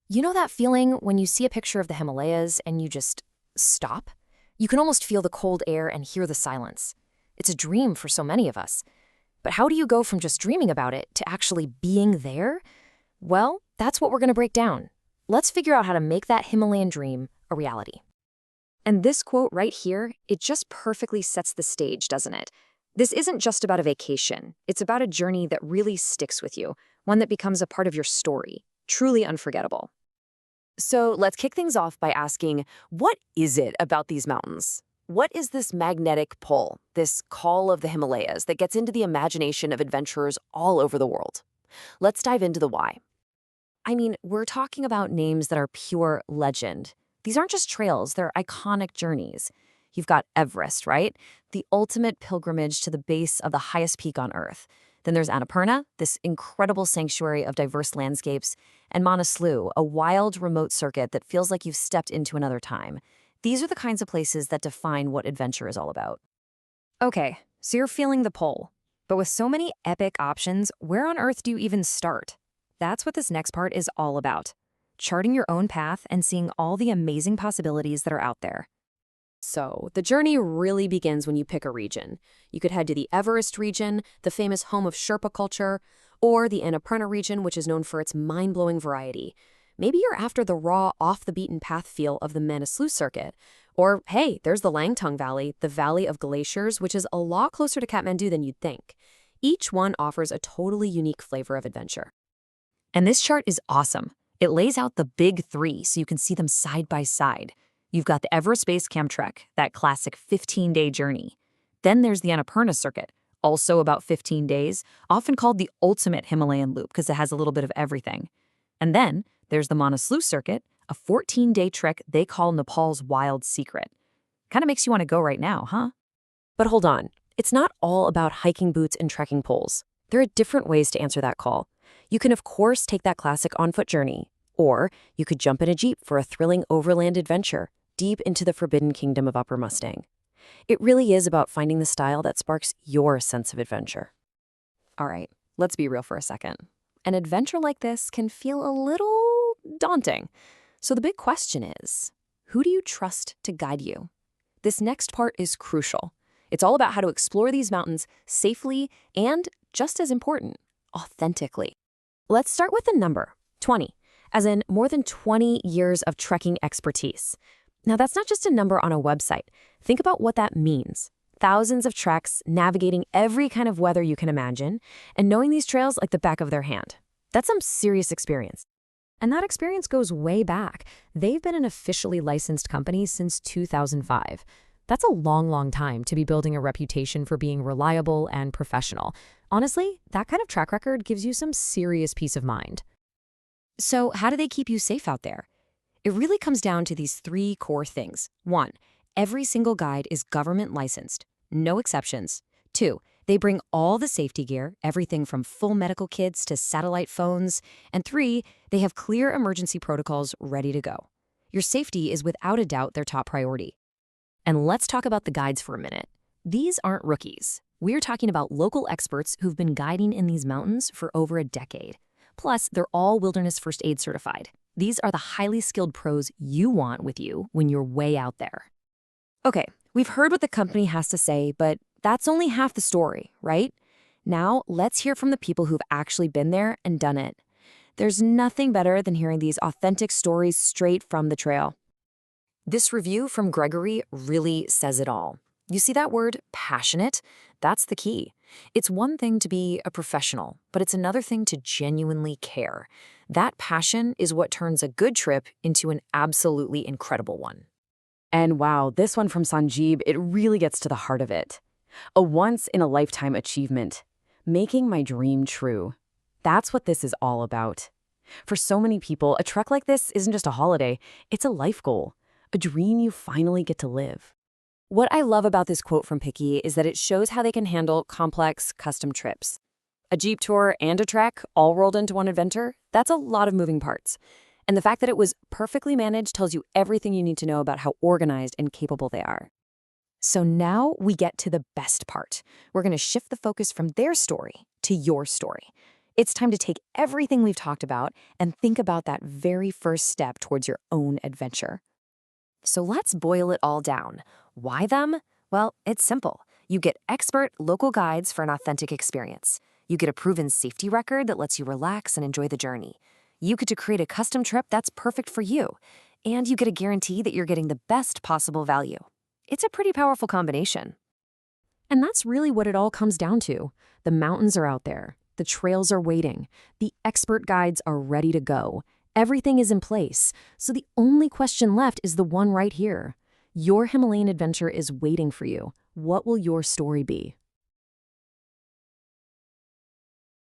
You know that feeling when you see a picture of the Himalayas and you just stop? You can almost feel the cold air and hear the silence. It's a dream for so many of us. But how do you go from just dreaming about it to actually being there? Well, that's what we're going to break down. Let's figure out how to make that Himalayan dream a reality. And this quote right here, it just perfectly sets the stage, doesn't it? This isn't just about a vacation. It's about a journey that really sticks with you, one that becomes a part of your story, truly unforgettable. So let's kick things off by asking, what is it about these mountains? What is this magnetic pull, this call of the Himalayas that gets into the imagination of adventurers all over the world? Let's dive into the why. I mean, we're talking about names that are pure legend. These aren't just trails, they're iconic journeys. You've got Everest, right? The ultimate pilgrimage to the base of the highest peak on Earth. Then there's Annapurna, this incredible sanctuary of diverse landscapes, and Manaslu, a wild, remote circuit that feels like you've stepped into another time. These are the kinds of places that define what adventure is all about. Okay, so you're feeling the pull. But with so many epic options, where on earth do you even start? That's what this next part is all about. Charting your own path and seeing all the amazing possibilities that are out there. So, the journey really begins when you pick a region. You could head to the Everest region, the famous home of Sherpa culture, or the Annapurna region, which is known for its mind-blowing variety. Maybe you're after the raw, off-the-beaten-path feel of the Manaslu circuit. Or, hey, there's the Langtung Valley, the Valley of Glaciers, which is a lot closer to Kathmandu than you'd think. Each one offers a totally unique flavor of adventure. And this chart is awesome. It lays out the big three so you can see them side by side. You've got the Everest Base Camp trek, that classic 15-day journey. Then there's the Annapurna Circuit, also about 15 days, often called the ultimate Himalayan loop because it has a little bit of everything. And then there's the Manaslu Circuit, a 14-day trek they call Nepal's wild secret. Kind of makes you want to go right now, huh? But hold on, it's not all about hiking boots and trekking poles. There are different ways to answer that call. You can, of course, take that classic on-foot journey, or you could jump in a Jeep for a thrilling overland adventure deep into the forbidden kingdom of Upper Mustang. It really is about finding the style that sparks your sense of adventure. All right, let's be real for a second. An adventure like this can feel a little daunting. So the big question is, who do you trust to guide you? This next part is crucial. It's all about how to explore these mountains safely and, just as important, authentically. Let's start with the number, 20, as in more than 20 years of trekking expertise. Now, that's not just a number on a website. Think about what that means. Thousands of treks, navigating every kind of weather you can imagine, and knowing these trails like the back of their hand. That's some serious experience. And that experience goes way back. They've been an officially licensed company since 2005. That's a long, long time to be building a reputation for being reliable and professional. Honestly, that kind of track record gives you some serious peace of mind. So how do they keep you safe out there? It really comes down to these three core things. 1, every single guide is government licensed, no exceptions. 2, they bring all the safety gear, everything from full medical kits to satellite phones. And 3, they have clear emergency protocols ready to go. Your safety is without a doubt their top priority. And let's talk about the guides for a minute. These aren't rookies. We're talking about local experts who've been guiding in these mountains for over a decade. Plus, they're all wilderness first aid certified. These are the highly skilled pros you want with you when you're way out there. Okay, we've heard what the company has to say, but that's only half the story, right? Now, let's hear from the people who've actually been there and done it. There's nothing better than hearing these authentic stories straight from the trail. This review from Gregory really says it all. You see that word, passionate? That's the key. It's one thing to be a professional, but it's another thing to genuinely care. That passion is what turns a good trip into an absolutely incredible one. And wow, this one from Sanjeev, it really gets to the heart of it. A once-in-a-lifetime achievement. Making my dream true. That's what this is all about. For so many people, a trek like this isn't just a holiday, it's a life goal, a dream you finally get to live. What I love about this quote from Picky is that it shows how they can handle complex, custom trips. A Jeep tour and a trek all rolled into one adventure, that's a lot of moving parts. And the fact that it was perfectly managed tells you everything you need to know about how organized and capable they are. So now we get to the best part. We're going to shift the focus from their story to your story. It's time to take everything we've talked about and think about that very first step towards your own adventure. So let's boil it all down. Why them? Well, it's simple. You get expert local guides for an authentic experience. You get a proven safety record that lets you relax and enjoy the journey. You get to create a custom trip that's perfect for you. And you get a guarantee that you're getting the best possible value. It's a pretty powerful combination. And that's really what it all comes down to. The mountains are out there. The trails are waiting. The expert guides are ready to go. Everything is in place. So the only question left is the one right here. Your Himalayan adventure is waiting for you. What will your story be?